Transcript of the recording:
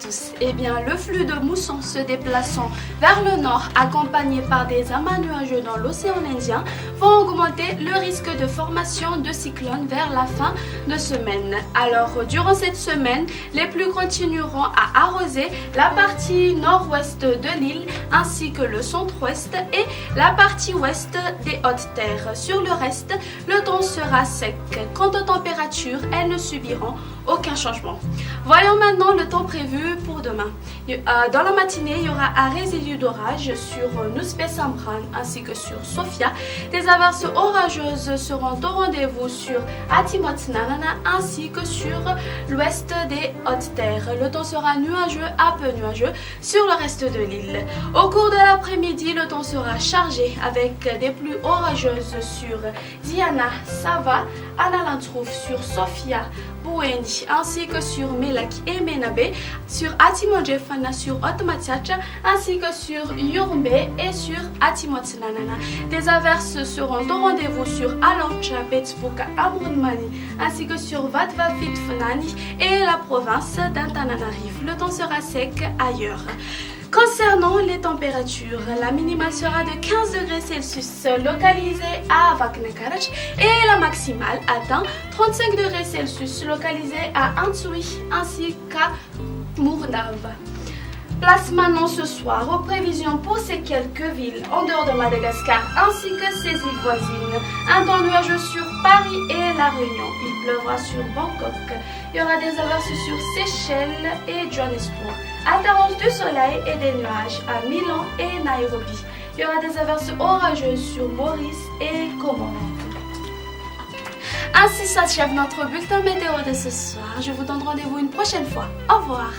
tous. Eh bien, le flux de moussons se déplaçant vers le nord, accompagné par des amas nuageux dans l'océan Indien, vont augmenter le risque de formation de cyclones vers la fin de semaine. Alors, durant cette semaine, les pluies continueront à arroser la partie nord-ouest de l'île ainsi que le centre-ouest et la partie ouest des hautes terres. Sur le reste, le temps sera sec. Quant aux températures, elles ne subiront aucun changement. Voyons maintenant le temps prévu pour demain. Dans la matinée, il y aura un résidu d'orage sur Nuspe Samran ainsi que sur Sofia. Des averses orageuses seront au rendez-vous sur Atimot-Nanana ainsi que sur l'ouest des hautes terres. Le temps sera nuageux à peu nuageux sur le reste de l'île. Au cours de l'après-midi, le temps sera chargé avec des pluies orageuses sur Diana, Sava, Analantrouf, sur Sofia, Bouendi ainsi que sur Melak et Menabe, sur Atimodjefana, sur Otmatiacha ainsi que sur Yurmbe et sur Atimotnanana. Des averses seront au rendez-vous sur Alorcha, Betsbuka, Amrunmani ainsi que sur Vatvafit Fnani et la province d'Antananarive. Le temps sera sec ailleurs. Concernant les températures, la minimale sera de 15 degrés Celsius localisée à Vaknekarach et la maximale atteint 35 degrés Celsius localisée à Antsui ainsi qu'à Mourdav. Place maintenant ce soir aux prévisions pour ces quelques villes en dehors de Madagascar ainsi que ses îles voisines. Un temps nuageux sur Paris et La Réunion. Il pleuvra sur Bangkok. Il y aura des averses sur Seychelles et Johannesburg. Alternance du soleil et des nuages à Milan et Nairobi. Il y aura des averses orageuses sur Maurice et Comores. Ainsi s'achève notre bulletin météo de ce soir. Je vous donne rendez-vous une prochaine fois. Au revoir.